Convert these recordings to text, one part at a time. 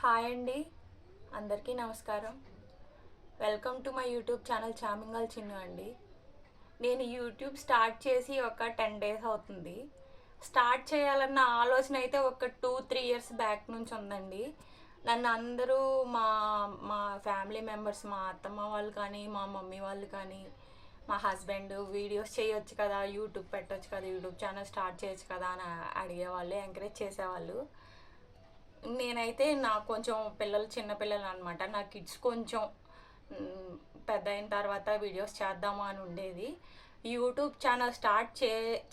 Hi అండి, అందరికీ నమస్కారం. Welcome to my YouTube channel చామింగల్ చిన్ను అండి. నేను యూట్యూబ్ స్టార్ట్ చేసి ఒక 10 డేస్ అవుతుంది. స్టార్ట్ చేయాలన్న ఆలోచన అయితే ఒక 2-3 ఇయర్స్ బ్యాక్ నుంచి ఉందండి. నన్ను అందరూ మా మా ఫ్యామిలీ మెంబర్స్, మా అత్తమ్మ వాళ్ళు కానీ, మా మమ్మీ వాళ్ళు కానీ, మా హస్బెండ్ వీడియోస్ చేయొచ్చు కదా, యూట్యూబ్ పెట్టొచ్చు కదా, యూట్యూబ్ ఛానల్ స్టార్ట్ చేయొచ్చు కదా అని అడిగేవాళ్ళు, ఎంకరేజ్ చేసేవాళ్ళు. నేనైతే నాకు కొంచెం పిల్లలు చిన్న పిల్లలు అనమాట. నా కిడ్స్ కొంచెం పెద్ద అయిన తర్వాత వీడియోస్ చేద్దాము అని ఉండేది. యూట్యూబ్ ఛానల్ స్టార్ట్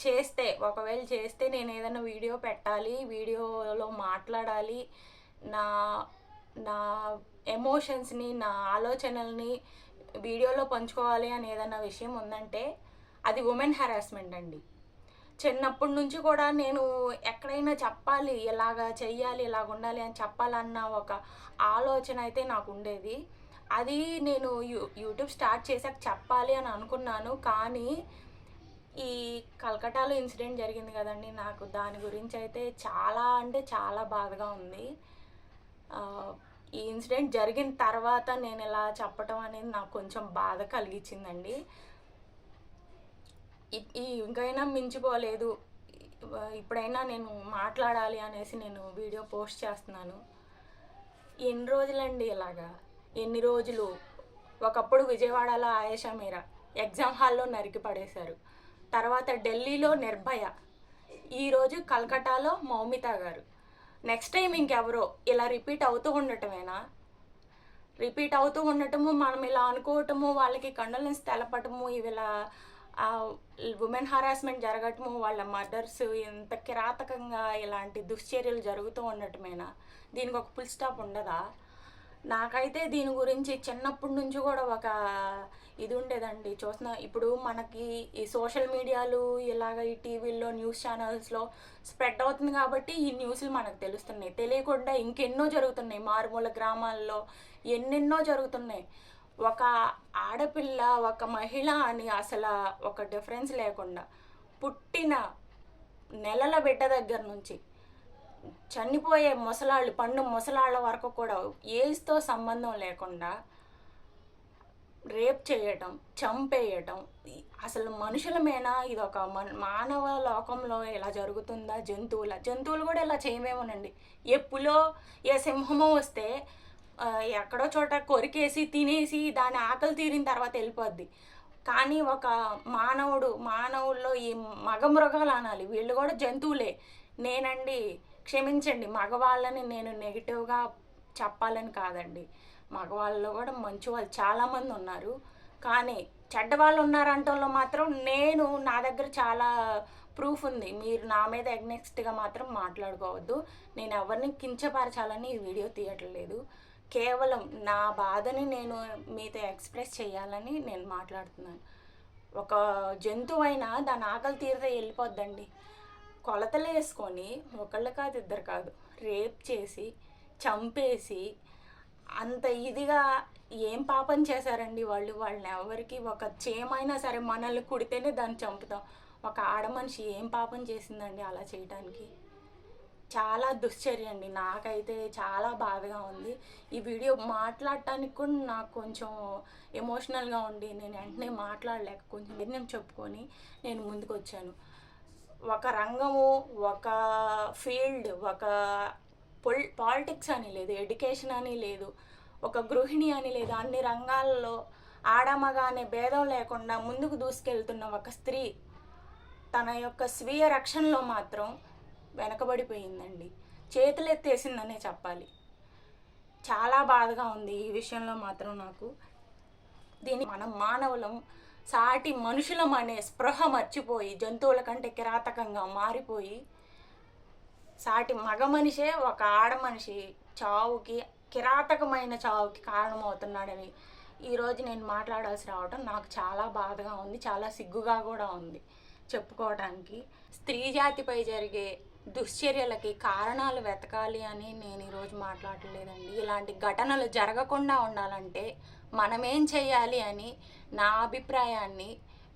చేస్తే ఒకవేళ చేస్తే నేను ఏదైనా వీడియో పెట్టాలి, వీడియోలో మాట్లాడాలి, నా నా ఎమోషన్స్ని, నా ఆలోచనల్ని వీడియోలో పంచుకోవాలి అని ఏదైనా విషయం ఉందంటే అది ఉమెన్ హెరాస్మెంట్ అండి. చిన్నప్పటి నుంచి కూడా నేను ఎక్కడైనా చెప్పాలి, ఇలాగ చెయ్యాలి, ఇలాగ ఉండాలి అని చెప్పాలన్న ఒక ఆలోచన అయితే నాకు ఉండేది. అది నేను యూట్యూబ్ స్టార్ట్ చేశాక చెప్పాలి అని అనుకున్నాను. కానీ ఈ కలకటాలో ఇన్సిడెంట్ జరిగింది కదండి, నాకు దాని గురించి అయితే చాలా అంటే చాలా బాధగా ఉంది. ఈ ఇన్సిడెంట్ జరిగిన తర్వాత నేను ఇలా చెప్పటం అనేది నాకు కొంచెం బాధ కలిగించిందండి. ఇంకైనా మించిపోలేదు, ఇప్పుడైనా నేను మాట్లాడాలి అనేసి నేను వీడియో పోస్ట్ చేస్తున్నాను. ఎన్ని రోజులండి ఇలాగా, ఎన్ని రోజులు? ఒకప్పుడు విజయవాడలో ఆయేషా మీరా ఎగ్జామ్ హాల్లో నరికి పడేశారు, తర్వాత ఢిల్లీలో నిర్భయ, ఈరోజు కలకటాలో మౌమిత గారు. నెక్స్ట్ టైం ఇంకెవరో ఇలా రిపీట్ అవుతూ ఉండటమేనా? రిపీట్ అవుతూ ఉండటము, మనం ఇలా అనుకోవటము, వాళ్ళకి కండోలెన్స్ తెలపటము, ఇవి ఇలా ఉమెన్ హరాస్మెంట్ జరగటము, వాళ్ళ మదర్స్ ఎంత కిరాతకంగా ఇలాంటి దుశ్చర్యలు జరుగుతూ ఉండటమేనా? దీనికి ఒక ఫుల్ స్టాప్ ఉండదా? నాకైతే దీని గురించి చిన్నప్పటి నుంచి కూడా ఒక ఇది ఉండేదండి. చూసిన ఇప్పుడు మనకి ఈ సోషల్ మీడియాలు ఇలాగ ఈ టీవీల్లో న్యూస్ ఛానల్స్లో స్ప్రెడ్ అవుతుంది కాబట్టి ఈ న్యూస్లు మనకు తెలుస్తున్నాయి. తెలియకుండా ఇంకెన్నో జరుగుతున్నాయి, మారుమూల గ్రామాల్లో ఎన్నెన్నో జరుగుతున్నాయి. ఒక ఆడపిల్ల, ఒక మహిళ అని అసలు ఒక డిఫరెన్స్ లేకుండా, పుట్టిన నెలల బిడ్డ దగ్గర నుంచి చనిపోయే ముసలాళ్ళు, పండు ముసలాళ్ళ వరకు కూడా ఏజ్తో సంబంధం లేకుండా రేప్ చేయటం, చంపేయటం, అసలు మనుషులమేనా? ఇది ఒక మానవ లోకంలో ఇలా జరుగుతుందా? జంతువులు కూడా ఇలా చేయమేమోనండి. ఏ పులో ఏ సింహమో వస్తే ఎక్కడో చోట కొరికేసి తినేసి దాని ఆకలి తీరిన తర్వాత వెళ్ళిపోద్ది. కానీ ఒక మానవుల్లో ఈ మగ మృగాలు అనాలి, వీళ్ళు కూడా జంతువులే. నేనండి, క్షమించండి, మగవాళ్ళని నేను నెగిటివ్గా చెప్పాలని కాదండి, మగవాళ్ళలో కూడా మంచి వాళ్ళు చాలామంది ఉన్నారు. కానీ చెడ్డవాళ్ళు ఉన్నారంటంలో మాత్రం నా దగ్గర చాలా ప్రూఫ్ ఉంది. మీరు నా మీద ఎగ్నెస్ట్గా మాత్రం మాట్లాడుకోవద్దు. నేను ఎవరిని కించపరచాలని ఈ వీడియో తీయట్లేదు. కేవలం నా బాధని నేను మీతో ఎక్స్ప్రెస్ చేయాలని నేను మాట్లాడుతున్నాను. ఒక జంతువైనా దాని ఆకలి తీరితే వెళ్ళిపోద్దండి. కొలతలు వేసుకొని ఒకళ్ళు కాదు, ఇద్దరు కాదు, రేప్ చేసి చంపేసి అంత ఇదిగా ఏం పాపం చేశారండి వాళ్ళని ఎవరికి ఒక చీమైనా సరే మనల్ని కుడితేనే దాన్ని చంపుతాం. ఒక ఆడ మనిషి ఏం పాపం చేసిందండి అలా చేయడానికి? చాలా దుశ్చర్య అండి. నాకైతే చాలా బాధగా ఉంది. ఈ వీడియో మాట్లాడటానికి కూడా నాకు కొంచెం ఎమోషనల్గా ఉండి నేను వెంటనే మాట్లాడలేక కొంచెం నిర్ణయం చెప్పుకొని నేను ముందుకు వచ్చాను. ఒక రంగము, ఒక ఫీల్డ్, ఒక పాలిటిక్స్ అని లేదు, ఎడ్యుకేషన్ అని లేదు, ఒక గృహిణి అని లేదు, అన్ని రంగాల్లో ఆడమగ అనే భేదం లేకుండా ముందుకు దూసుకెళ్తున్న ఒక స్త్రీ తన యొక్క స్వీయ రక్షణలో మాత్రం వెనకబడిపోయిందండి. చేతులు ఎత్తేసిందనే చెప్పాలి. చాలా బాధగా ఉంది ఈ విషయంలో మాత్రం నాకు. దీన్ని మనం మానవులం, సాటి మనుషులం అనే స్పృహ మర్చిపోయి జంతువుల కంటే కిరాతకంగా మారిపోయి సాటి మగ మనిషే ఒక ఆడ మనిషి చావుకి, కిరాతకమైన చావుకి కారణమవుతున్నాడని ఈరోజు నేను మాట్లాడాల్సి రావడం నాకు చాలా బాధగా ఉంది, చాలా సిగ్గుగా కూడా ఉంది చెప్పుకోవడానికి. స్త్రీ జాతిపై జరిగే దుశ్చర్యలకి కారణాలు వెతకాలి అని నేను ఈరోజు మాట్లాడలేదండి. ఇలాంటి ఘటనలు జరగకుండా ఉండాలంటే మనమేం చేయాలి అని నా అభిప్రాయాన్ని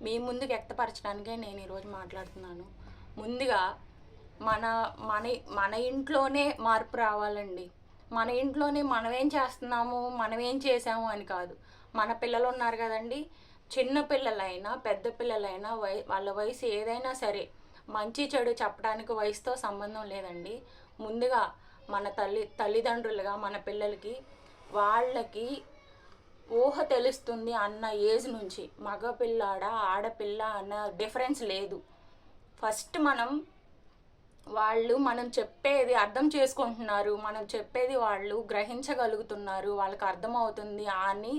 మీ ముందు వ్యక్తపరచడానికే నేను ఈరోజు మాట్లాడుతున్నాను. ముందుగా మన మన మన ఇంట్లోనే మార్పు రావాలండి. మన ఇంట్లోనే మనమేం చేస్తున్నాము, మనమేం చేసాము అని కాదు. మన పిల్లలు ఉన్నారు కదండి, చిన్న పిల్లలైనా పెద్ద పిల్లలైనా వాళ్ళ వయసు ఏదైనా సరే మంచి చెడు చెప్పడానికి వయసుతో సంబంధం లేదండి. ముందుగా మన తల్లిదండ్రులుగా మన పిల్లలకి వాళ్ళకి ఊహ తెలుస్తుంది అన్న ఏజ్ నుంచి మగపిల్లాడ ఆడపిల్ల అన్న డిఫరెన్స్ లేదు. ఫస్ట్ మనం చెప్పేది అర్థం చేసుకుంటున్నారు, మనం చెప్పేది వాళ్ళు గ్రహించగలుగుతున్నారు, వాళ్ళకి అర్థమవుతుంది అని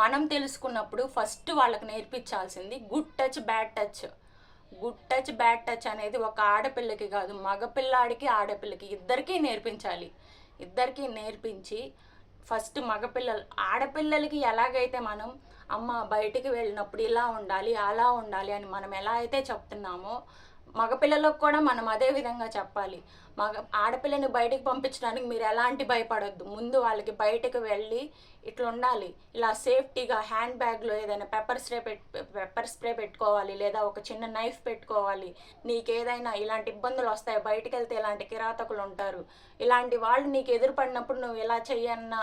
మనం తెలుసుకున్నప్పుడు ఫస్ట్ వాళ్ళకి నేర్పించాల్సింది good touch bad touch. Good touch bad touch అనేది ఒక ఆడపిల్లకి కాదు, మగపిల్లాడికి ఆడపిల్లకి ఇద్దరికీ నేర్పించాలి. ఇద్దరికీ నేర్పించి ఫస్ట్ ఆడపిల్లలకి ఎలాగైతే మనం అమ్మ బయటికి వెళ్ళినప్పుడు ఇలా ఉండాలి అలా ఉండాలి అని మనం ఎలా అయితే చెప్తున్నామో మగపిల్లలకు కూడా మనం అదే విధంగా చెప్పాలి. ఆడపిల్లని బయటికి పంపించడానికి మీరు ఎలాంటి భయపడొద్దు. ముందు వాళ్ళకి బయటకు వెళ్ళి ఇట్లా ఉండాలి, ఇలా సేఫ్టీగా హ్యాండ్ బ్యాగ్లో ఏదైనా పెప్పర్ స్ప్రే పెట్టుకోవాలి, లేదా ఒక చిన్న నైఫ్ పెట్టుకోవాలి. నీకేదైనా ఇలాంటి ఇబ్బందులు వస్తాయి, బయటకు వెళ్తే ఇలాంటి కిరాతకులు ఉంటారు, ఇలాంటి వాళ్ళు నీకు ఎదురుపడినప్పుడు నువ్వు ఇలా చెయ్యన్న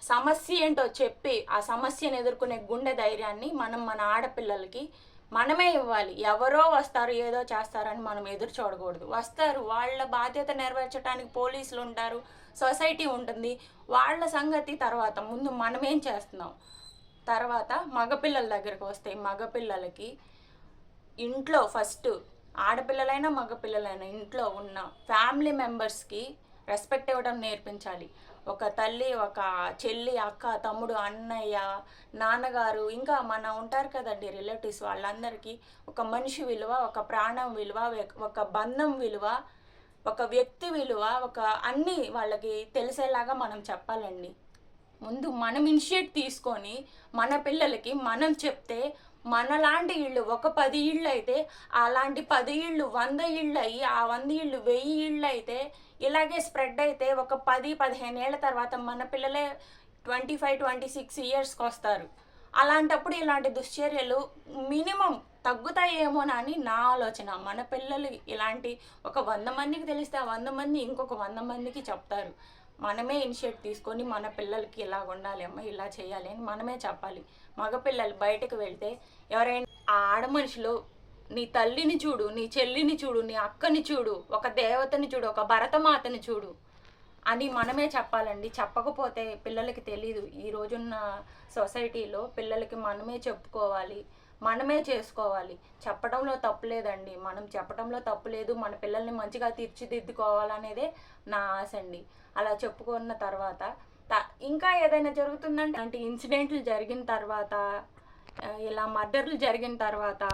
సమస్య ఏంటో చెప్పి ఆ సమస్యను ఎదుర్కొనే గుండె ధైర్యాన్ని మన ఆడపిల్లలకి మనమే ఇవ్వాలి. ఎవరో వస్తారు ఏదో చేస్తారని మనం ఎదురు చూడకూడదు. వస్తారు, వాళ్ళ బాధ్యత నెరవేర్చడానికి పోలీసులు ఉంటారు, సొసైటీ ఉంటుంది, వాళ్ళ సంగతి తర్వాత. ముందు మనమేం చేస్తున్నాం తర్వాత మగపిల్లల దగ్గరకు వస్తే మగపిల్లలకి ఇంట్లో ఫస్ట్ ఆడపిల్లలైనా మగపిల్లలైనా ఇంట్లో ఉన్న ఫ్యామిలీ మెంబర్స్కి రెస్పెక్ట్ ఇవ్వడం నేర్పించాలి. ఒక తల్లి, ఒక చెల్లి, అక్క, తమ్ముడు, అన్నయ్య, నాన్నగారు, ఇంకా ఉంటారు కదండి రిలేటివ్స్, వాళ్ళందరికీ ఒక మనిషి విలువ, ఒక ప్రాణం విలువ, ఒక బంధం విలువ, ఒక వ్యక్తి విలువ, అన్నీ వాళ్ళకి తెలిసేలాగా మనం చెప్పాలండి. ముందు మనం ఇనిషియేట్ తీసుకొని మన పిల్లలకి మనం చెప్తే మనలాంటి ఇళ్ళు ఒక 10 ఇళ్ళు అయితే అలాంటి 10 ఇళ్ళు 100 ఇళ్ళు అయ్యి ఆ 100 ఇళ్ళు 1000 ఇళ్ళు అయితే ఇలాగే స్ప్రెడ్ అయితే ఒక 10-15 ఏళ్ల తర్వాత మన పిల్లలే 25-26 ఇయర్స్కి వస్తారు. అలాంటప్పుడు ఇలాంటి దుశ్చర్యలు మినిమం తగ్గుతాయేమోనని నా ఆలోచన. మన పిల్లలు ఇలాంటి ఒక 100 మందికి తెలిస్తే ఆ 100 మంది ఇంకొక 100 మందికి చెప్తారు. మనమే ఇనిషియేట్ తీసుకొని మన పిల్లలకి ఇలా ఉండాలి అమ్మ, ఇలా చేయాలి అని మనమే చెప్పాలి. మగపిల్లలు బయటకు వెళ్తే ఎవరైనా ఆ ఆడమనుషులు నీ తల్లిని చూడు, నీ చెల్లిని చూడు, నీ అక్కని చూడు, ఒక దేవతని చూడు, ఒక భరతమాతని చూడు అని మనమే చెప్పాలండి. చెప్పకపోతే పిల్లలకి తెలీదు. ఈ రోజున్న సొసైటీలో పిల్లలకి మనమే చెప్పుకోవాలి, మనమే చేసుకోవాలి. చెప్పడంలో తప్పు లేదండి, మనం చెప్పడంలో తప్పు లేదు. మన పిల్లల్ని మంచిగా తీర్చిదిద్దుకోవాలనేదే నా ఆశ అండి. అలా చెప్పుకున్న తర్వాత ఇంకా ఏదైనా జరుగుతుందంటే అంటే ఇన్సిడెంట్లు జరిగిన తర్వాత, ఇలా మర్డర్లు జరిగిన తర్వాత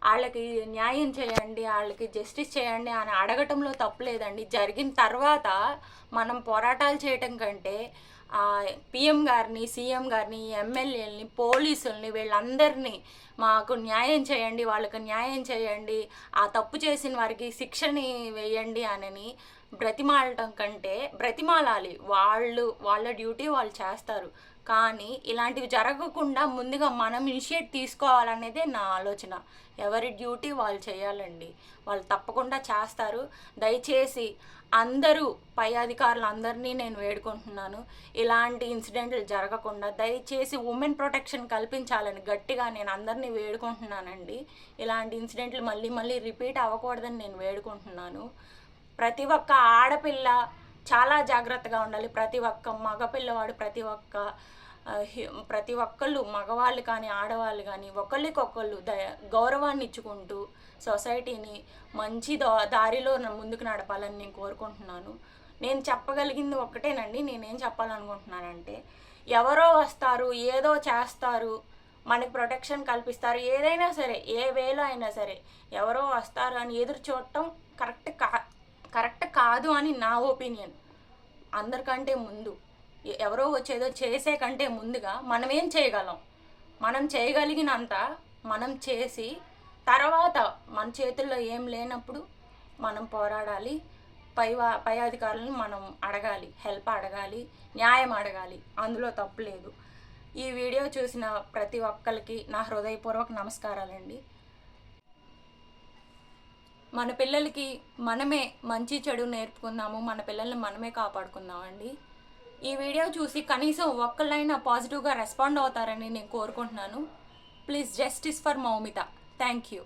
వాళ్ళకి న్యాయం చేయండి, వాళ్ళకి జస్టిస్ చేయండి అని అడగటంలో తప్పులేదండి. జరిగిన తర్వాత మనం పోరాటాలు చేయటం కంటే పిఎం గారిని, సీఎం గారిని, ఎమ్మెల్యేలని, పోలీసుల్ని, వీళ్ళందరినీ మాకు న్యాయం చేయండి, వాళ్ళకి న్యాయం చేయండి, ఆ తప్పు చేసిన వారికి శిక్షని వేయండి అని బ్రతిమాలటం కంటే బ్రతిమాలాలి. వాళ్ళ డ్యూటీ వాళ్ళు చేస్తారు. కానీ ఇలాంటివి జరగకుండా ముందుగా మనం ఇనిషియేట్ తీసుకోవాలనేదే నా ఆలోచన. ఎవరి డ్యూటీ వాళ్ళు చేయాలండి, వాళ్ళు తప్పకుండా చేస్తారు. దయచేసి అందరూ పై అధికారులు అందరినీ నేను వేడుకుంటున్నాను, ఇలాంటి ఇన్సిడెంట్లు జరగకుండా దయచేసి ఉమెన్ ప్రొటెక్షన్ కల్పించాలని గట్టిగా నేను అందరినీ వేడుకుంటున్నానండి. ఇలాంటి ఇన్సిడెంట్లు మళ్ళీ రిపీట్ అవ్వకూడదని నేను వేడుకుంటున్నాను. ప్రతి ఒక్క ఆడపిల్ల చాలా జాగ్రత్తగా ఉండాలి. ప్రతి ఒక్క మగపిల్లవాడు, ప్రతి ఒక్కళ్ళు మగవాళ్ళు కానీ ఆడవాళ్ళు కానీ ఒకళ్ళకొకళ్ళు గౌరవాన్ని ఇచ్చుకుంటూ సొసైటీని మంచి దారిలో ముందుకు నడపాలని నేను కోరుకుంటున్నాను. నేను చెప్పగలిగింది ఒక్కటేనండి. నేనేం చెప్పాలనుకుంటున్నానంటే, ఎవరో వస్తారు, ఏదో చేస్తారు, మనకి ప్రొటెక్షన్ కల్పిస్తారు, ఏదైనా సరే ఏ వేలో అయినా సరే ఎవరో వస్తారు అని ఎదురు చూడటం కరెక్ట్ కాదు అని నా ఒపీనియన్. అందరికంటే ముందు ఎవరో వచ్చేదో చేసే కంటే ముందుగా మనం ఏం చేయగలం, మనం చేయగలిగినంత మనం చేసి తర్వాత మన చేతుల్లో ఏం లేనప్పుడు మనం పోరాడాలి. పై అధికారులను మనం అడగాలి, హెల్ప్ అడగాలి, న్యాయం అడగాలి. అందులో తప్పు లేదు. ఈ వీడియో చూసిన ప్రతి ఒక్కరికి నా హృదయపూర్వక నమస్కారాలండి. మన పిల్లలకి మనమే మంచి చెడు నేర్పుకుందాము, మన పిల్లల్ని మనమే కాపాడుకుందామండి. ఈ వీడియో చూసి కనీసం ఒక్కళ్ళైనా పాజిటివ్గా రెస్పాండ్ అవుతారని నేను కోరుకుంటున్నాను. Please justice for Moumita. Thank you.